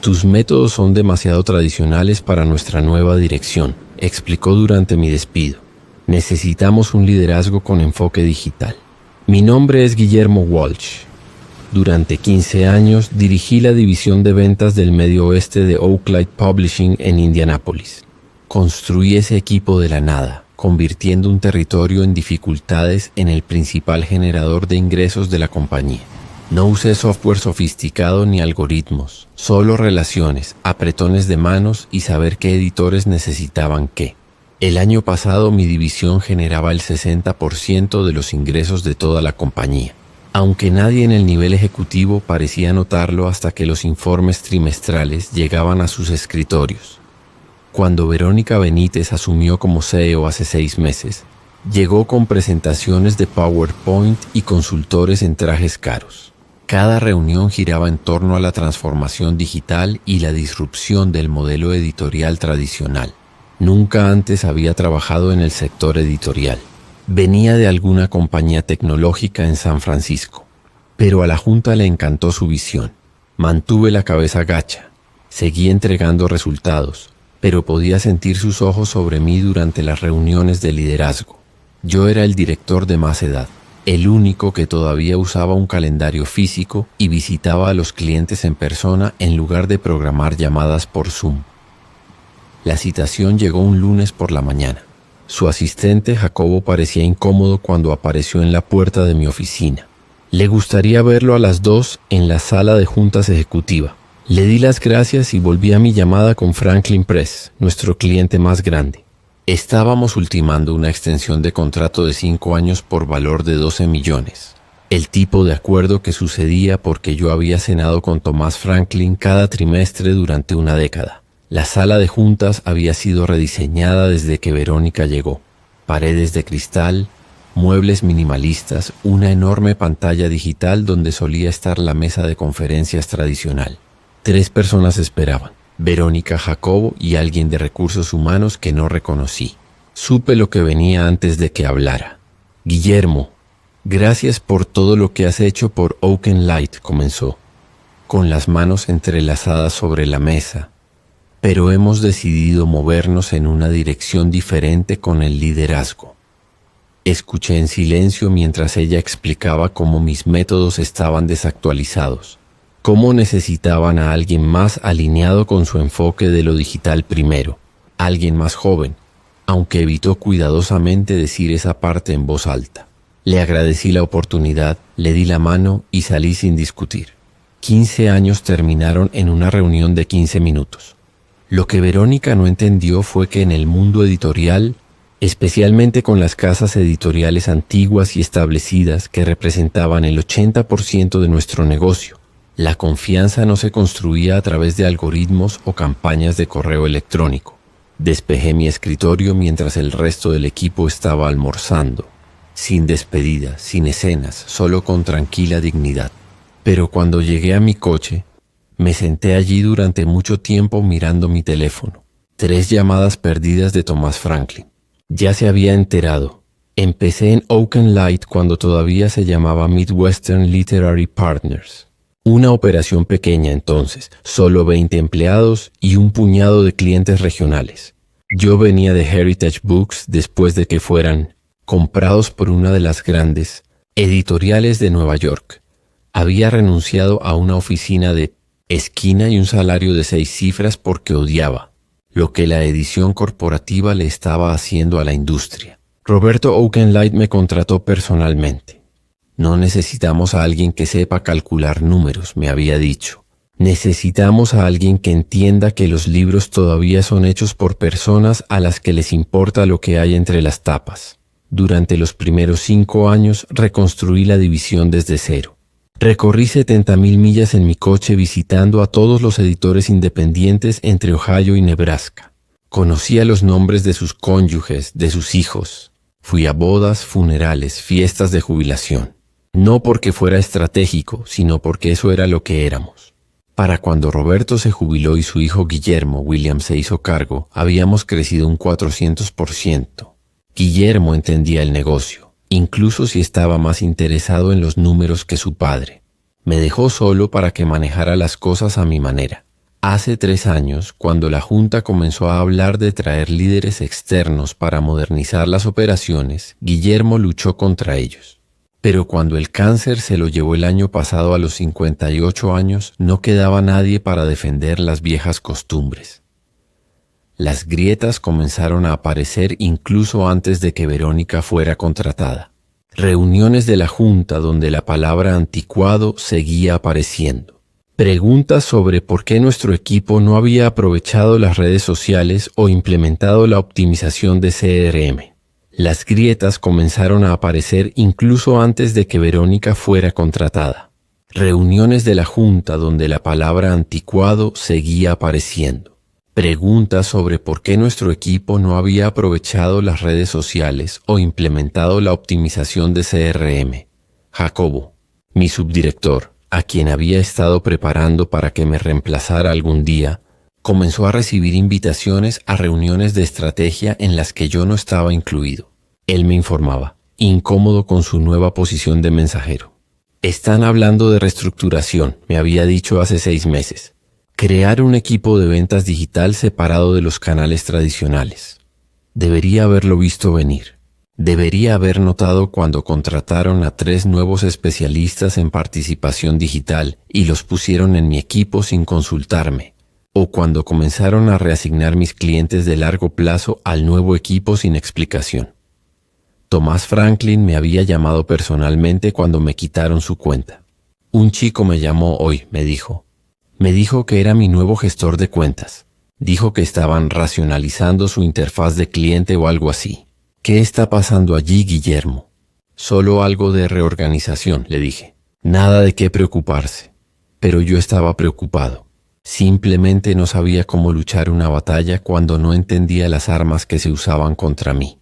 Tus métodos son demasiado tradicionales para nuestra nueva dirección, explicó durante mi despido. Necesitamos un liderazgo con enfoque digital. Mi nombre es Guillermo Walsh. Durante 15 años dirigí la división de ventas del Medio Oeste de Oaklight Publishing en Indianápolis. Construí ese equipo de la nada, convirtiendo un territorio en dificultades en el principal generador de ingresos de la compañía. No usé software sofisticado ni algoritmos, solo relaciones, apretones de manos y saber qué editores necesitaban qué. El año pasado mi división generaba el 60% de los ingresos de toda la compañía, aunque nadie en el nivel ejecutivo parecía notarlo hasta que los informes trimestrales llegaban a sus escritorios. Cuando Verónica Benítez asumió como CEO hace 6 meses, llegó con presentaciones de PowerPoint y consultores en trajes caros. Cada reunión giraba en torno a la transformación digital y la disrupción del modelo editorial tradicional. Nunca antes había trabajado en el sector editorial. Venía de alguna compañía tecnológica en San Francisco, pero a la junta le encantó su visión. Mantuve la cabeza gacha, seguí entregando resultados, pero podía sentir sus ojos sobre mí durante las reuniones de liderazgo. Yo era el director de más edad, el único que todavía usaba un calendario físico y visitaba a los clientes en persona en lugar de programar llamadas por Zoom. La citación llegó un lunes por la mañana. Su asistente Jacobo parecía incómodo cuando apareció en la puerta de mi oficina. Le gustaría verlo a las 2 en la sala de juntas ejecutiva. Le di las gracias y volví a mi llamada con Franklin Press, nuestro cliente más grande. Estábamos ultimando una extensión de contrato de 5 años por valor de 12 millones. El tipo de acuerdo que sucedía porque yo había cenado con Thomas Franklin cada trimestre durante una década. La sala de juntas había sido rediseñada desde que Verónica llegó. Paredes de cristal, muebles minimalistas, una enorme pantalla digital donde solía estar la mesa de conferencias tradicional. 3 personas esperaban: Verónica, Jacobo y alguien de recursos humanos que no reconocí. Supe lo que venía antes de que hablara. Guillermo, gracias por todo lo que has hecho por Oaken Light, comenzó, con las manos entrelazadas sobre la mesa. Pero hemos decidido movernos en una dirección diferente con el liderazgo. Escuché en silencio mientras ella explicaba cómo mis métodos estaban desactualizados, cómo necesitaban a alguien más alineado con su enfoque de lo digital primero, alguien más joven, aunque evitó cuidadosamente decir esa parte en voz alta. Le agradecí la oportunidad, le di la mano y salí sin discutir. 15 años terminaron en una reunión de 15 minutos. Lo que Verónica no entendió fue que en el mundo editorial, especialmente con las casas editoriales antiguas y establecidas que representaban el 80% de nuestro negocio, la confianza no se construía a través de algoritmos o campañas de correo electrónico. Despejé mi escritorio mientras el resto del equipo estaba almorzando, sin despedida, sin escenas, solo con tranquila dignidad. Pero cuando llegué a mi coche, me senté allí durante mucho tiempo mirando mi teléfono. 3 llamadas perdidas de Thomas Franklin. Ya se había enterado. Empecé en Oaken Light cuando todavía se llamaba Midwestern Literary Partners. Una operación pequeña entonces, solo 20 empleados y un puñado de clientes regionales. Yo venía de Heritage Books después de que fueran comprados por una de las grandes editoriales de Nueva York. Había renunciado a una oficina de esquina y un salario de 6 cifras porque odiaba lo que la edición corporativa le estaba haciendo a la industria. Roberto Oaken Light me contrató personalmente. No necesitamos a alguien que sepa calcular números, me había dicho. Necesitamos a alguien que entienda que los libros todavía son hechos por personas a las que les importa lo que hay entre las tapas. Durante los primeros 5 años reconstruí la división desde cero. Recorrí 70,000 millas en mi coche visitando a todos los editores independientes entre Ohio y Nebraska. Conocía los nombres de sus cónyuges, de sus hijos. Fui a bodas, funerales, fiestas de jubilación. No porque fuera estratégico, sino porque eso era lo que éramos. Para cuando Roberto se jubiló y su hijo Guillermo, William, se hizo cargo, habíamos crecido un 400%. Guillermo entendía el negocio, incluso si estaba más interesado en los números que su padre. Me dejó solo para que manejara las cosas a mi manera. Hace 3 años, cuando la Junta comenzó a hablar de traer líderes externos para modernizar las operaciones, Guillermo luchó contra ellos. Pero cuando el cáncer se lo llevó el año pasado a los 58 años, no quedaba nadie para defender las viejas costumbres. Las grietas comenzaron a aparecer incluso antes de que Verónica fuera contratada. Reuniones de la Junta donde la palabra anticuado seguía apareciendo. Preguntas sobre por qué nuestro equipo no había aprovechado las redes sociales o implementado la optimización de CRM. Las grietas comenzaron a aparecer incluso antes de que Verónica fuera contratada. Reuniones de la Junta donde la palabra anticuado seguía apareciendo. Preguntas sobre por qué nuestro equipo no había aprovechado las redes sociales o implementado la optimización de CRM. Jacobo, mi subdirector, a quien había estado preparando para que me reemplazara algún día, comenzó a recibir invitaciones a reuniones de estrategia en las que yo no estaba incluido. Él me informaba, incómodo con su nueva posición de mensajero. Están hablando de reestructuración, me había dicho hace 6 meses. Crear un equipo de ventas digital separado de los canales tradicionales. Debería haberlo visto venir. Debería haber notado cuando contrataron a 3 nuevos especialistas en participación digital y los pusieron en mi equipo sin consultarme, o cuando comenzaron a reasignar mis clientes de largo plazo al nuevo equipo sin explicación. Tomás Franklin me había llamado personalmente cuando me quitaron su cuenta. Un chico me llamó hoy, me dijo. Me dijo que era mi nuevo gestor de cuentas. Dijo que estaban racionalizando su interfaz de cliente o algo así. ¿Qué está pasando allí, Guillermo? Solo algo de reorganización, le dije. Nada de qué preocuparse. Pero yo estaba preocupado. Simplemente no sabía cómo luchar una batalla cuando no entendía las armas que se usaban contra mí.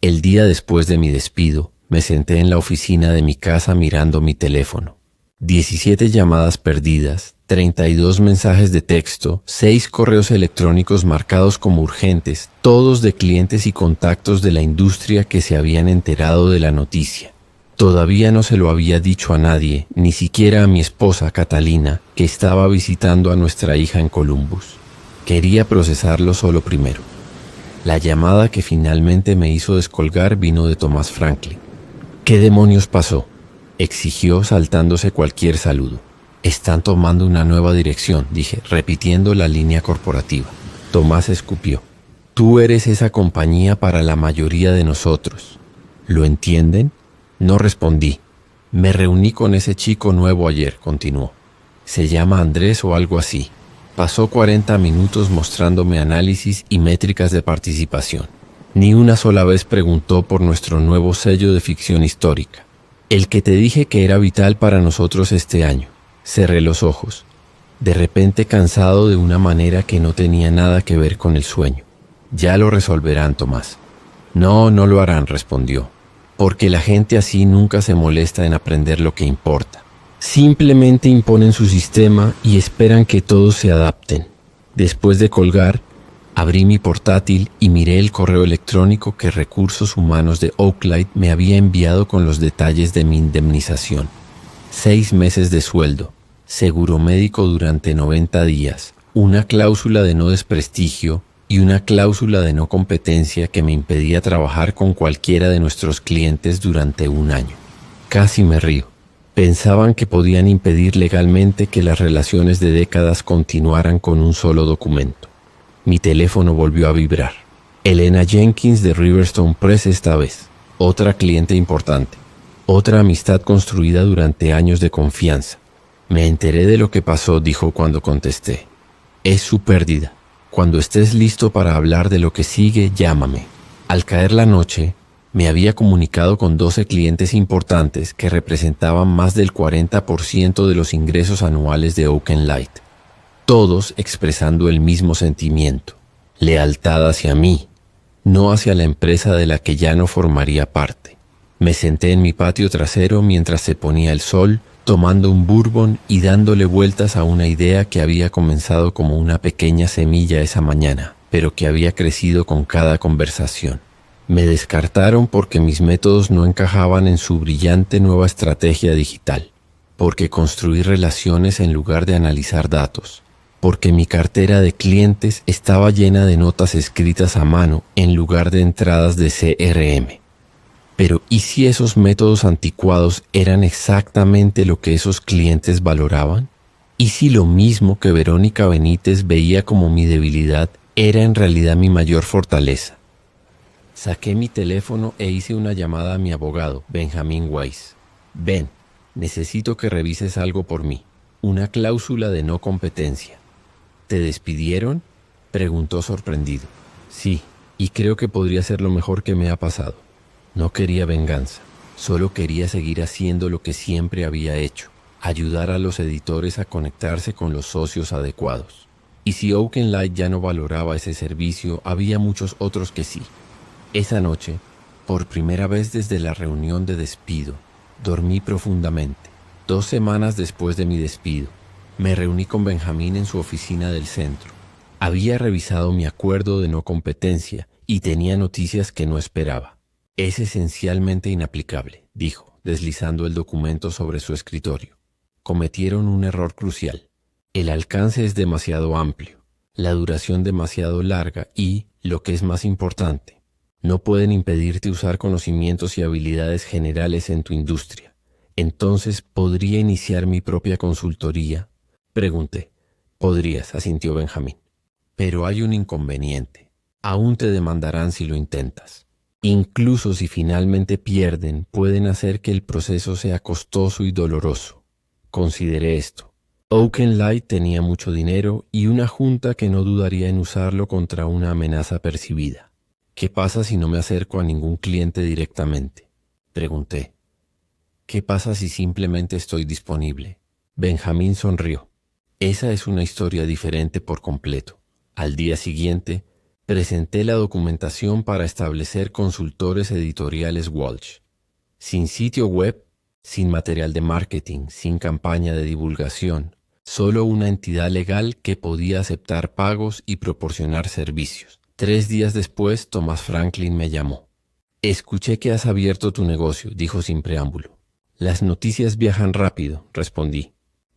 El día después de mi despido, me senté en la oficina de mi casa mirando mi teléfono. 17 llamadas perdidas, 32 mensajes de texto, 6 correos electrónicos marcados como urgentes, todos de clientes y contactos de la industria que se habían enterado de la noticia. Todavía no se lo había dicho a nadie, ni siquiera a mi esposa Catalina, que estaba visitando a nuestra hija en Columbus. Quería procesarlo solo primero. La llamada que finalmente me hizo descolgar vino de Tomás Franklin. ¿Qué demonios pasó?, exigió saltándose cualquier saludo. Están tomando una nueva dirección, dije, repitiendo la línea corporativa. Tomás escupió. Tú eres esa compañía para la mayoría de nosotros. ¿Lo entienden? No respondí. Me reuní con ese chico nuevo ayer, continuó. Se llama Andrés o algo así. Pasó 40 minutos mostrándome análisis y métricas de participación. Ni una sola vez preguntó por nuestro nuevo sello de ficción histórica. El que te dije que era vital para nosotros este año. Cerré los ojos, de repente cansado de una manera que no tenía nada que ver con el sueño. Ya lo resolverán, Tomás. No, no lo harán, respondió, porque la gente así nunca se molesta en aprender lo que importa. Simplemente imponen su sistema y esperan que todos se adapten. Después de colgar, abrí mi portátil y miré el correo electrónico que Recursos Humanos de Oaklight me había enviado con los detalles de mi indemnización. 6 meses de sueldo, seguro médico durante 90 días, una cláusula de no desprestigio y una cláusula de no competencia que me impedía trabajar con cualquiera de nuestros clientes durante 1 año. Casi me río. Pensaban que podían impedir legalmente que las relaciones de décadas continuaran con un solo documento. Mi teléfono volvió a vibrar. Elena Jenkins de Riverstone Press esta vez, otra cliente importante. Otra amistad construida durante años de confianza. Me enteré de lo que pasó, dijo cuando contesté. Es su pérdida. Cuando estés listo para hablar de lo que sigue, llámame. Al caer la noche, me había comunicado con 12 clientes importantes que representaban más del 40% de los ingresos anuales de OakenLight. Todos expresando el mismo sentimiento. Lealtad hacia mí, no hacia la empresa de la que ya no formaría parte. Me senté en mi patio trasero mientras se ponía el sol, tomando un bourbon y dándole vueltas a una idea que había comenzado como una pequeña semilla esa mañana, pero que había crecido con cada conversación. Me descartaron porque mis métodos no encajaban en su brillante nueva estrategia digital, porque construí relaciones en lugar de analizar datos, porque mi cartera de clientes estaba llena de notas escritas a mano en lugar de entradas de CRM. Pero ¿y si esos métodos anticuados eran exactamente lo que esos clientes valoraban? ¿Y si lo mismo que Verónica Benítez veía como mi debilidad era en realidad mi mayor fortaleza? Saqué mi teléfono e hice una llamada a mi abogado, Benjamin Weiss. Ben, necesito que revises algo por mí. Una cláusula de no competencia. ¿Te despidieron?, preguntó sorprendido. Sí, y creo que podría ser lo mejor que me ha pasado. No quería venganza, solo quería seguir haciendo lo que siempre había hecho, ayudar a los editores a conectarse con los socios adecuados. Y si OakenLight ya no valoraba ese servicio, había muchos otros que sí. Esa noche, por primera vez desde la reunión de despido, dormí profundamente. 2 semanas después de mi despido, me reuní con Benjamín en su oficina del centro. Había revisado mi acuerdo de no competencia y tenía noticias que no esperaba. Es esencialmente inaplicable, dijo, deslizando el documento sobre su escritorio. Cometieron un error crucial. El alcance es demasiado amplio, la duración demasiado larga y, lo que es más importante, no pueden impedirte usar conocimientos y habilidades generales en tu industria. Entonces, ¿podría iniciar mi propia consultoría? Pregunté. Podrías, asintió Benjamín. Pero hay un inconveniente. Aún te demandarán si lo intentas. Incluso si finalmente pierden, pueden hacer que el proceso sea costoso y doloroso. Consideré esto. OakenLight tenía mucho dinero y una junta que no dudaría en usarlo contra una amenaza percibida. ¿Qué pasa si no me acerco a ningún cliente directamente?, pregunté. ¿Qué pasa si simplemente estoy disponible? Benjamín sonrió. Esa es una historia diferente por completo. Al día siguiente, presenté la documentación para establecer consultores editoriales Walsh. Sin sitio web, sin material de marketing, sin campaña de divulgación, solo una entidad legal que podía aceptar pagos y proporcionar servicios. 3 días después, Thomas Franklin me llamó. Escuché que has abierto tu negocio, dijo sin preámbulo. Las noticias viajan rápido, respondí.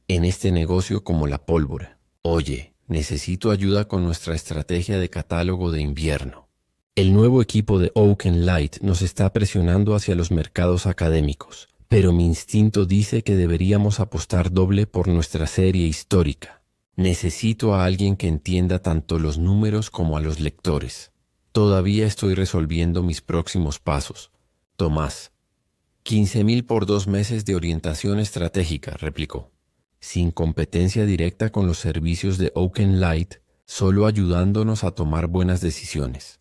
En este negocio como la pólvora. Oye, necesito ayuda con nuestra estrategia de catálogo de invierno. El nuevo equipo de OakenLight nos está presionando hacia los mercados académicos, pero mi instinto dice que deberíamos apostar doble por nuestra serie histórica. Necesito a alguien que entienda tanto los números como a los lectores. Todavía estoy resolviendo mis próximos pasos. Tomás. 15,000 por 2 meses de orientación estratégica, replicó. Sin competencia directa con los servicios de OakenLight, solo ayudándonos a tomar buenas decisiones.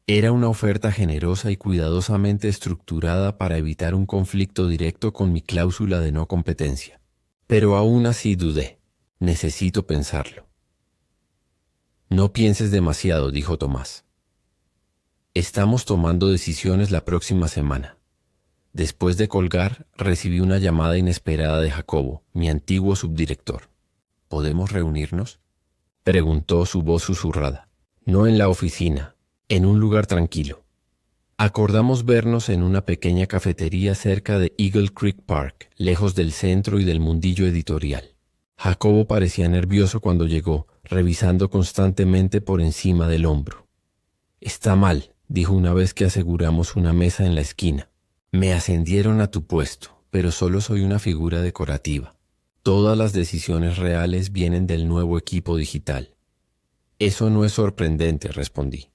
Era una oferta generosa y cuidadosamente estructurada para evitar un conflicto directo con mi cláusula de no competencia. Pero aún así dudé. Necesito pensarlo. No pienses demasiado, dijo Tomás. Estamos tomando decisiones la próxima semana. Después de colgar, recibí una llamada inesperada de Jacobo, mi antiguo subdirector. ¿Podemos reunirnos?, preguntó su voz susurrada. No en la oficina, en un lugar tranquilo. Acordamos vernos en una pequeña cafetería cerca de Eagle Creek Park, lejos del centro y del mundillo editorial. Jacobo parecía nervioso cuando llegó, revisando constantemente por encima del hombro. Está mal, dijo una vez que aseguramos una mesa en la esquina. Me ascendieron a tu puesto, pero solo soy una figura decorativa. Todas las decisiones reales vienen del nuevo equipo digital. Eso no es sorprendente, respondí.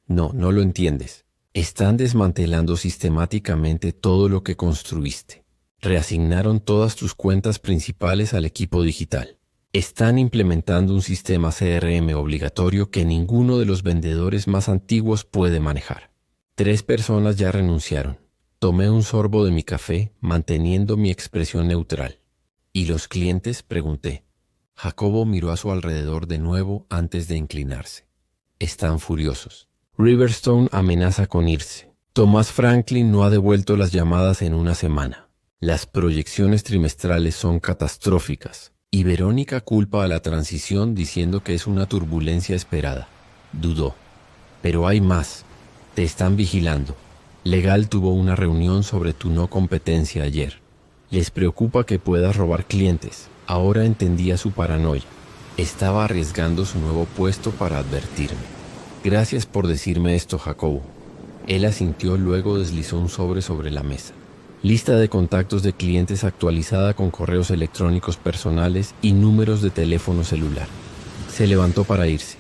No lo entiendes. Están desmantelando sistemáticamente todo lo que construiste. Reasignaron todas tus cuentas principales al equipo digital. Están implementando un sistema CRM obligatorio que ninguno de los vendedores más antiguos puede manejar. 3 personas ya renunciaron. Tomé un sorbo de mi café, manteniendo mi expresión neutral. ¿Y los clientes?, pregunté. Jacobo miró a su alrededor de nuevo antes de inclinarse. Están furiosos. Riverstone amenaza con irse. Thomas Franklin no ha devuelto las llamadas en una semana. Las proyecciones trimestrales son catastróficas. Y Verónica culpa a la transición diciendo que es una turbulencia esperada. Dudó. Pero hay más. Te están vigilando. Legal tuvo una reunión sobre tu no competencia ayer. Les preocupa que puedas robar clientes. Ahora entendía su paranoia. Estaba arriesgando su nuevo puesto para advertirme. Gracias por decirme esto, Jacobo. Él asintió, luego deslizó un sobre la mesa. Lista de contactos de clientes actualizada con correos electrónicos personales y números de teléfono celular. Se levantó para irse.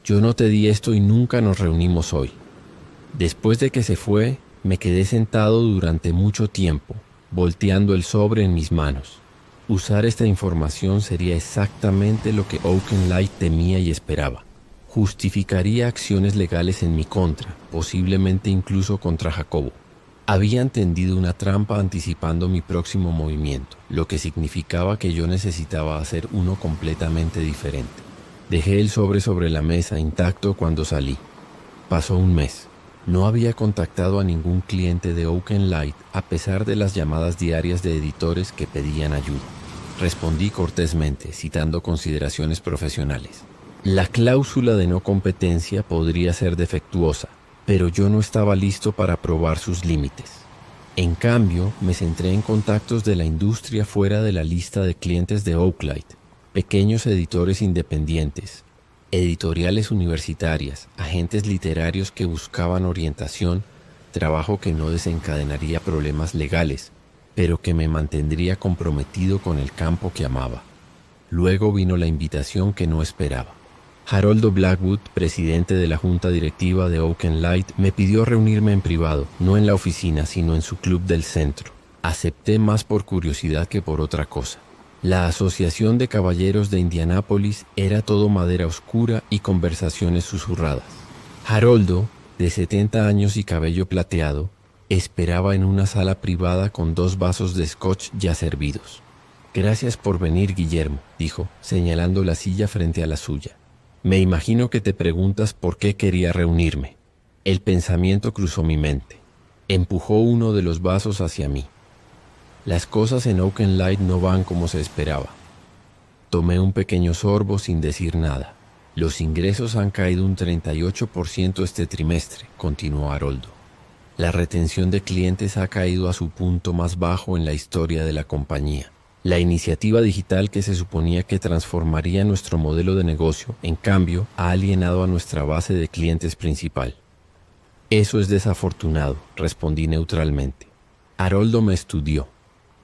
Yo no te di esto y nunca nos reunimos hoy. Después de que se fue, me quedé sentado durante mucho tiempo, volteando el sobre en mis manos. Usar esta información sería exactamente lo que Oakenlight temía y esperaba. Justificaría acciones legales en mi contra, posiblemente incluso contra Jacobo. Habían tendido una trampa anticipando mi próximo movimiento, lo que significaba que yo necesitaba hacer uno completamente diferente. Dejé el sobre la mesa intacto cuando salí. Pasó un mes. No había contactado a ningún cliente de Oakenlight a pesar de las llamadas diarias de editores que pedían ayuda. Respondí cortésmente, citando consideraciones profesionales. La cláusula de no competencia podría ser defectuosa, pero yo no estaba listo para probar sus límites. En cambio, me centré en contactos de la industria fuera de la lista de clientes de Oaklight, pequeños editores independientes, editoriales universitarias, agentes literarios que buscaban orientación, trabajo que no desencadenaría problemas legales, pero que me mantendría comprometido con el campo que amaba. Luego vino la invitación que no esperaba. Haroldo Blackwood, presidente de la junta directiva de Oakenlight, me pidió reunirme en privado, no en la oficina, sino en su club del centro. Acepté más por curiosidad que por otra cosa. La Asociación de Caballeros de Indianápolis era todo madera oscura y conversaciones susurradas. Haroldo, de 70 años y cabello plateado, esperaba en una sala privada con 2 vasos de scotch ya servidos. «Gracias por venir, Guillermo», dijo, señalando la silla frente a la suya. «Me imagino que te preguntas por qué quería reunirme». El pensamiento cruzó mi mente. Empujó uno de los vasos hacia mí. Las cosas en Oakenlight no van como se esperaba. Tomé un pequeño sorbo sin decir nada. «Los ingresos han caído un 38% este trimestre», continuó Haroldo. «La retención de clientes ha caído a su punto más bajo en la historia de la compañía. La iniciativa digital que se suponía que transformaría nuestro modelo de negocio, en cambio, ha alienado a nuestra base de clientes principal». «Eso es desafortunado», respondí neutralmente. Haroldo me estudió.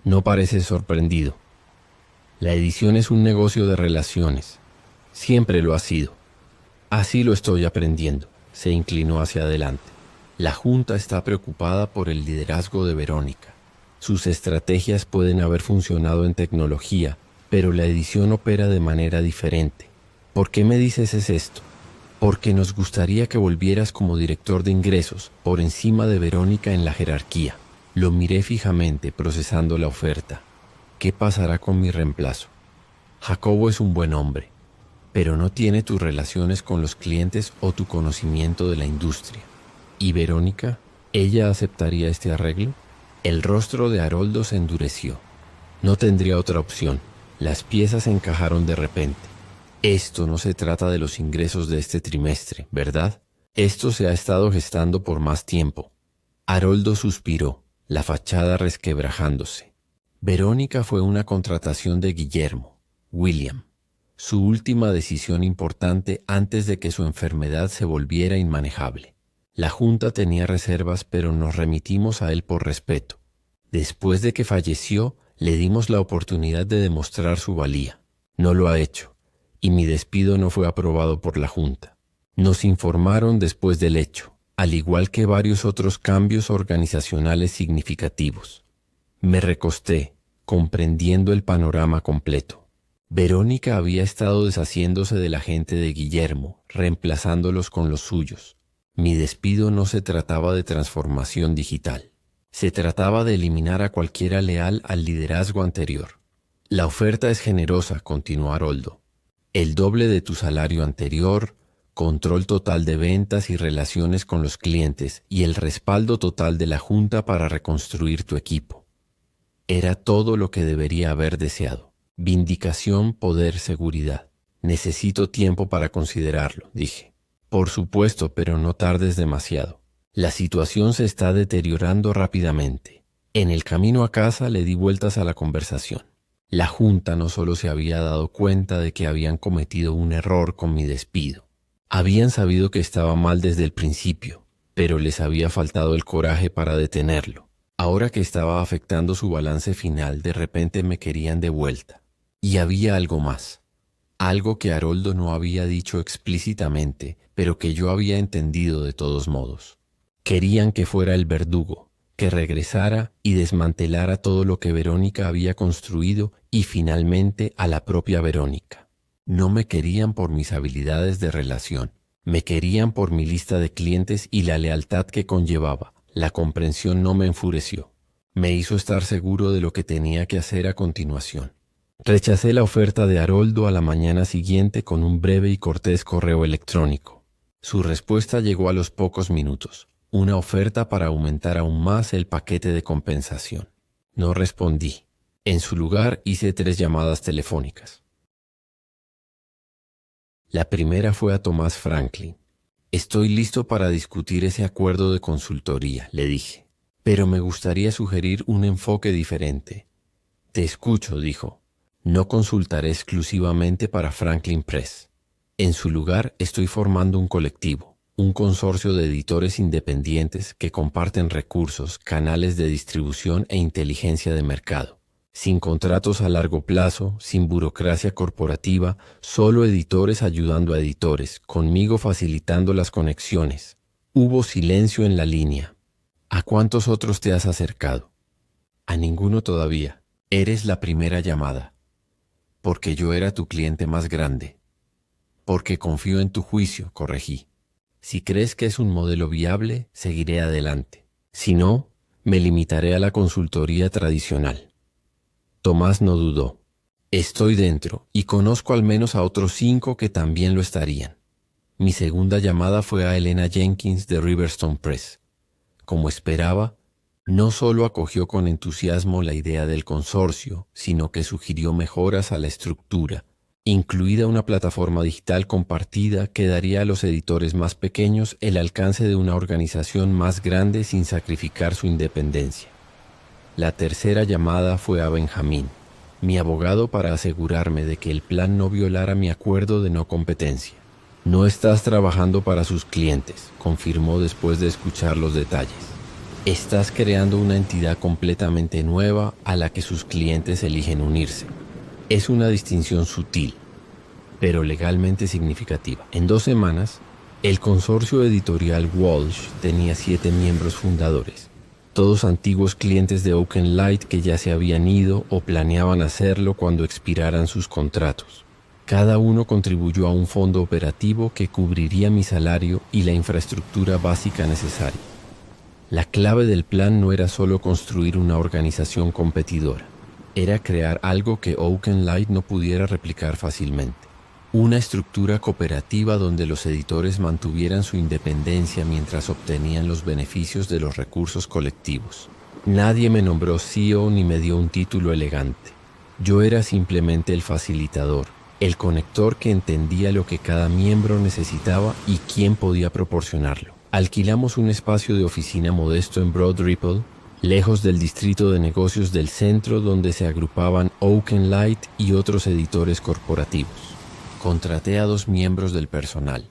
«No pareces sorprendido. La edición es un negocio de relaciones. Siempre lo ha sido. Así lo estoy aprendiendo». Se inclinó hacia adelante. «La Junta está preocupada por el liderazgo de Verónica. Sus estrategias pueden haber funcionado en tecnología, pero la edición opera de manera diferente. ¿Por qué me dices esto? Porque nos gustaría que volvieras como director de ingresos, por encima de Verónica en la jerarquía». Lo miré fijamente, procesando la oferta. ¿Qué pasará con mi reemplazo? Jacobo es un buen hombre, pero no tiene tus relaciones con los clientes o tu conocimiento de la industria. ¿Y Verónica? ¿Ella aceptaría este arreglo? El rostro de Haroldo se endureció. No tendría otra opción. Las piezas encajaron de repente. Esto no se trata de los ingresos de este trimestre, ¿verdad? Esto se ha estado gestando por más tiempo. Haroldo suspiró, la fachada resquebrajándose. Verónica fue una contratación de Guillermo, William, su última decisión importante antes de que su enfermedad se volviera inmanejable. La Junta tenía reservas, pero nos remitimos a él por respeto. Después de que falleció, le dimos la oportunidad de demostrar su valía. No lo ha hecho, y mi despido no fue aprobado por la Junta. Nos informaron después del hecho, al igual que varios otros cambios organizacionales significativos. Me recosté, comprendiendo el panorama completo. Verónica había estado deshaciéndose de la gente de Guillermo, reemplazándolos con los suyos. Mi despido no se trataba de transformación digital. Se trataba de eliminar a cualquiera leal al liderazgo anterior. La oferta es generosa, continuó Haroldo. El doble de tu salario anterior, control total de ventas y relaciones con los clientes y el respaldo total de la Junta para reconstruir tu equipo. Era todo lo que debería haber deseado. Vindicación, poder, seguridad. Necesito tiempo para considerarlo, dije. Por supuesto, pero no tardes demasiado. La situación se está deteriorando rápidamente. En el camino a casa le di vueltas a la conversación. La junta no solo se había dado cuenta de que habían cometido un error con mi despido. Habían sabido que estaba mal desde el principio, pero les había faltado el coraje para detenerlo. Ahora que estaba afectando su balance final, de repente me querían de vuelta. Y había algo más. Algo que Haroldo no había dicho explícitamente, pero que yo había entendido de todos modos. Querían que fuera el verdugo, que regresara y desmantelara todo lo que Verónica había construido y finalmente a la propia Verónica. No me querían por mis habilidades de relación, me querían por mi lista de clientes y la lealtad que conllevaba. La comprensión no me enfureció, me hizo estar seguro de lo que tenía que hacer a continuación. Rechacé la oferta de Haroldo a la mañana siguiente con un breve y cortés correo electrónico. Su respuesta llegó a los pocos minutos, una oferta para aumentar aún más el paquete de compensación. No respondí. En su lugar hice 3 llamadas telefónicas. La primera fue a Tomás Franklin. Estoy listo para discutir ese acuerdo de consultoría, le dije, pero me gustaría sugerir un enfoque diferente. Te escucho, dijo. No consultaré exclusivamente para Franklin Press. En su lugar estoy formando un colectivo, un consorcio de editores independientes que comparten recursos, canales de distribución e inteligencia de mercado. Sin contratos a largo plazo, sin burocracia corporativa, solo editores ayudando a editores, conmigo facilitando las conexiones. Hubo silencio en la línea. ¿A cuántos otros te has acercado? A ninguno todavía. Eres la primera llamada. Porque yo era tu cliente más grande. Porque confío en tu juicio, corregí. Si crees que es un modelo viable, seguiré adelante. Si no, me limitaré a la consultoría tradicional. Tomás no dudó. Estoy dentro y conozco al menos a otros 5 que también lo estarían. Mi segunda llamada fue a Elena Jenkins de Riverstone Press. Como esperaba, no solo acogió con entusiasmo la idea del consorcio, sino que sugirió mejoras a la estructura, incluida una plataforma digital compartida que daría a los editores más pequeños el alcance de una organización más grande sin sacrificar su independencia. La tercera llamada fue a Benjamín, mi abogado, para asegurarme de que el plan no violara mi acuerdo de no competencia. No estás trabajando para sus clientes, confirmó después de escuchar los detalles. Estás creando una entidad completamente nueva a la que sus clientes eligen unirse. Es una distinción sutil, pero legalmente significativa. En 2 semanas, el consorcio editorial Walsh tenía 7 miembros fundadores, todos antiguos clientes de Oaken Light que ya se habían ido o planeaban hacerlo cuando expiraran sus contratos. Cada uno contribuyó a un fondo operativo que cubriría mi salario y la infraestructura básica necesaria. La clave del plan no era solo construir una organización competidora, era crear algo que Oaken Light no pudiera replicar fácilmente. Una estructura cooperativa donde los editores mantuvieran su independencia mientras obtenían los beneficios de los recursos colectivos. Nadie me nombró CEO ni me dio un título elegante. Yo era simplemente el facilitador, el conector que entendía lo que cada miembro necesitaba y quién podía proporcionarlo. Alquilamos un espacio de oficina modesto en Broad Ripple, lejos del distrito de negocios del centro donde se agrupaban Oaken Light y otros editores corporativos. Contraté a 2 miembros del personal,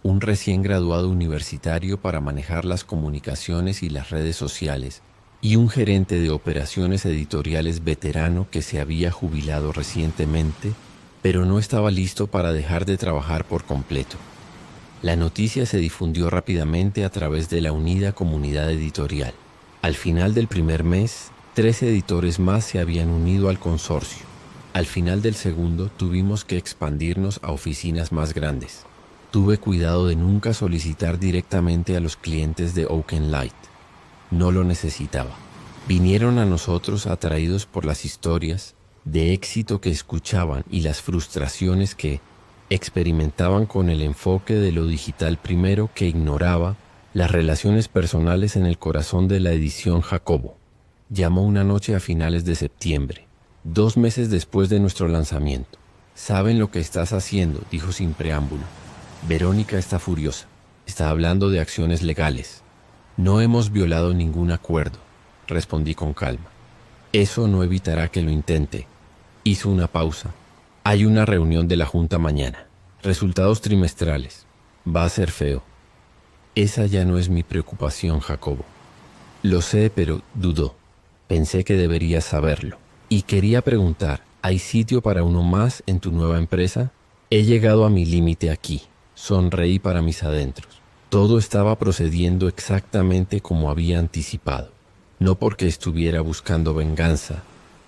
un recién graduado universitario para manejar las comunicaciones y las redes sociales y un gerente de operaciones editoriales veterano que se había jubilado recientemente, pero no estaba listo para dejar de trabajar por completo. La noticia se difundió rápidamente a través de la unida comunidad editorial. Al final del primer mes, 3 editores más se habían unido al consorcio. Al final del segundo, tuvimos que expandirnos a oficinas más grandes. Tuve cuidado de nunca solicitar directamente a los clientes de Oaken Light. No lo necesitaba. Vinieron a nosotros atraídos por las historias de éxito que escuchaban y las frustraciones que experimentaban con el enfoque de lo digital primero que ignoraba las relaciones personales en el corazón de la edición Jacobo. Llamó una noche a finales de septiembre, 2 meses después de nuestro lanzamiento. «Saben lo que estás haciendo», dijo sin preámbulo. «Verónica está furiosa. Está hablando de acciones legales». «No hemos violado ningún acuerdo», respondí con calma. «Eso no evitará que lo intente». Hizo una pausa. Hay una reunión de la junta mañana. Resultados trimestrales. Va a ser feo. Esa ya no es mi preocupación, Jacobo. Lo sé, pero dudó. Pensé que deberías saberlo. Y quería preguntar, ¿hay sitio para uno más en tu nueva empresa? He llegado a mi límite aquí. Sonreí para mis adentros. Todo estaba procediendo exactamente como había anticipado. No porque estuviera buscando venganza,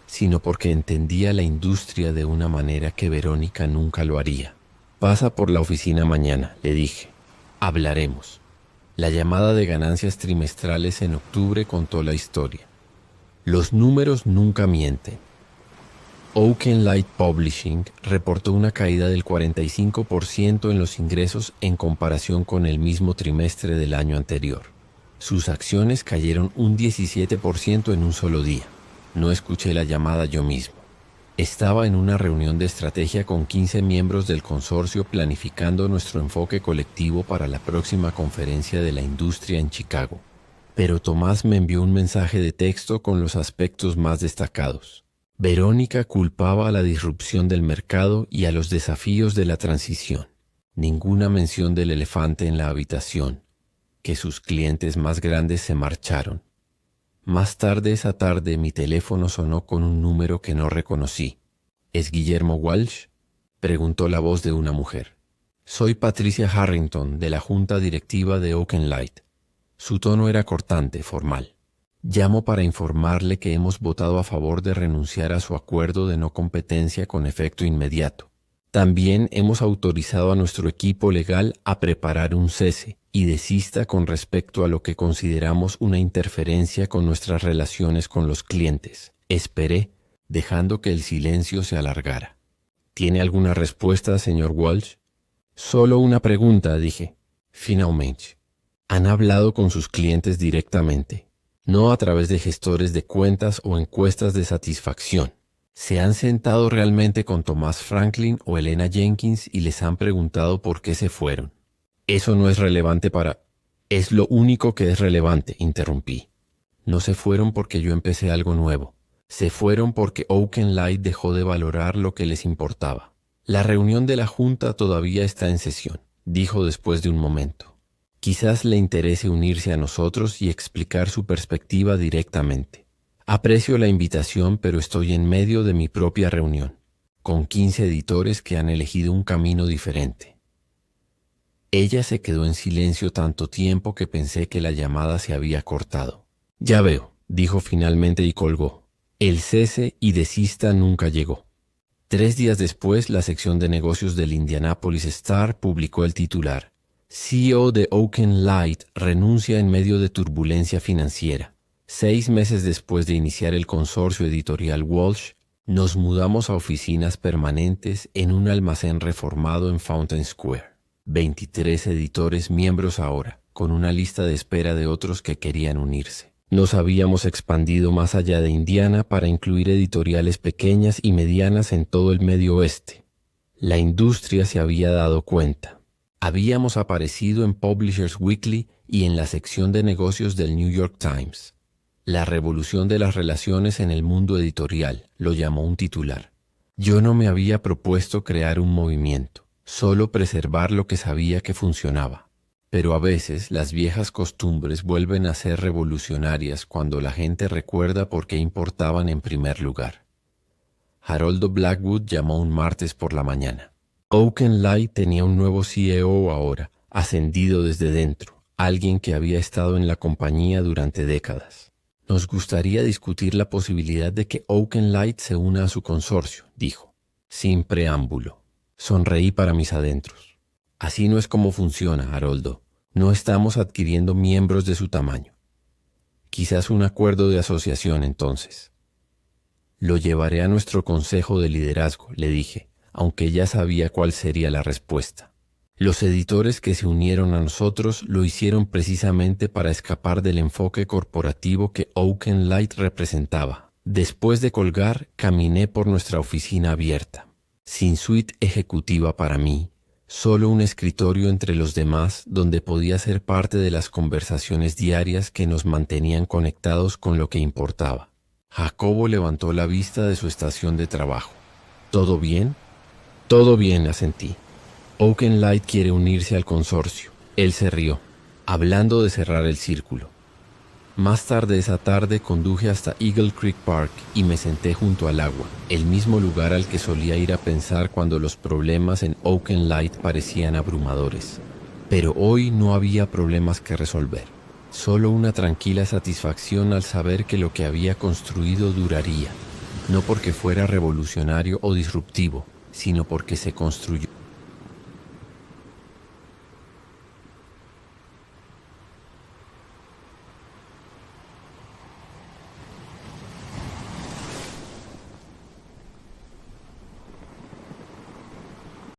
sino porque entendía la industria de una manera que Verónica nunca lo haría. Pasa por la oficina mañana, le dije. Hablaremos. La llamada de ganancias trimestrales en octubre contó la historia. Los números nunca mienten. Oakenlight Publishing reportó una caída del 45% en los ingresos en comparación con el mismo trimestre del año anterior. Sus acciones cayeron un 17% en un solo día. No escuché la llamada yo mismo. Estaba en una reunión de estrategia con 15 miembros del consorcio planificando nuestro enfoque colectivo para la próxima conferencia de la industria en Chicago. Pero Tomás me envió un mensaje de texto con los aspectos más destacados. Verónica culpaba a la disrupción del mercado y a los desafíos de la transición. Ninguna mención del elefante en la habitación, que sus clientes más grandes se marcharon. Más tarde esa tarde mi teléfono sonó con un número que no reconocí. ¿Es Guillermo Walsh?, preguntó la voz de una mujer. Soy Patricia Harrington, de la junta directiva de Oakenlight. Su tono era cortante, formal. Llamo para informarle que hemos votado a favor de renunciar a su acuerdo de no competencia con efecto inmediato. También hemos autorizado a nuestro equipo legal a preparar un cese y desista con respecto a lo que consideramos una interferencia con nuestras relaciones con los clientes. Esperé, dejando que el silencio se alargara. ¿Tiene alguna respuesta, señor Walsh? Solo una pregunta, dije. Finalmente. Han hablado con sus clientes directamente, no a través de gestores de cuentas o encuestas de satisfacción. ¿Se han sentado realmente con Tomás Franklin o Elena Jenkins y les han preguntado por qué se fueron? Eso no es relevante para... Es lo único que es relevante, interrumpí. No se fueron porque yo empecé algo nuevo. Se fueron porque Oakenlight dejó de valorar lo que les importaba. La reunión de la junta todavía está en sesión, dijo después de un momento. Quizás le interese unirse a nosotros y explicar su perspectiva directamente. Aprecio la invitación, pero estoy en medio de mi propia reunión, con 15 editores que han elegido un camino diferente. Ella se quedó en silencio tanto tiempo que pensé que la llamada se había cortado. Ya veo, dijo finalmente y colgó. El cese y desista nunca llegó. 3 días después, la sección de negocios del Indianapolis Star publicó el titular: CEO de Oakenlight renuncia en medio de turbulencia financiera. 6 meses después de iniciar el consorcio editorial Walsh, nos mudamos a oficinas permanentes en un almacén reformado en Fountain Square. 23 editores miembros ahora, con una lista de espera de otros que querían unirse. Nos habíamos expandido más allá de Indiana para incluir editoriales pequeñas y medianas en todo el Medio Oeste. La industria se había dado cuenta. Habíamos aparecido en Publishers Weekly y en la sección de negocios del New York Times. La revolución de las relaciones en el mundo editorial, lo llamó un titular. Yo no me había propuesto crear un movimiento, solo preservar lo que sabía que funcionaba. Pero a veces las viejas costumbres vuelven a ser revolucionarias cuando la gente recuerda por qué importaban en primer lugar. Haroldo Blackwood llamó un martes por la mañana. Oakenlight tenía un nuevo CEO ahora, ascendido desde dentro, alguien que había estado en la compañía durante décadas. Nos gustaría discutir la posibilidad de que Oakenlight se una a su consorcio, dijo, sin preámbulo. Sonreí para mis adentros. Así no es como funciona, Haroldo. No estamos adquiriendo miembros de su tamaño. Quizás un acuerdo de asociación entonces. Lo llevaré a nuestro consejo de liderazgo, le dije, aunque ya sabía cuál sería la respuesta. Los editores que se unieron a nosotros lo hicieron precisamente para escapar del enfoque corporativo que Oakenlight representaba. Después de colgar, caminé por nuestra oficina abierta, sin suite ejecutiva para mí, solo un escritorio entre los demás donde podía ser parte de las conversaciones diarias que nos mantenían conectados con lo que importaba. Jacobo levantó la vista de su estación de trabajo. ¿Todo bien? Todo bien, asentí. Oakenlight quiere unirse al consorcio. Él se rió, hablando de cerrar el círculo. Más tarde esa tarde conduje hasta Eagle Creek Park y me senté junto al agua, el mismo lugar al que solía ir a pensar cuando los problemas en Oakenlight parecían abrumadores. Pero hoy no había problemas que resolver, solo una tranquila satisfacción al saber que lo que había construido duraría, no porque fuera revolucionario o disruptivo, sino porque se construyó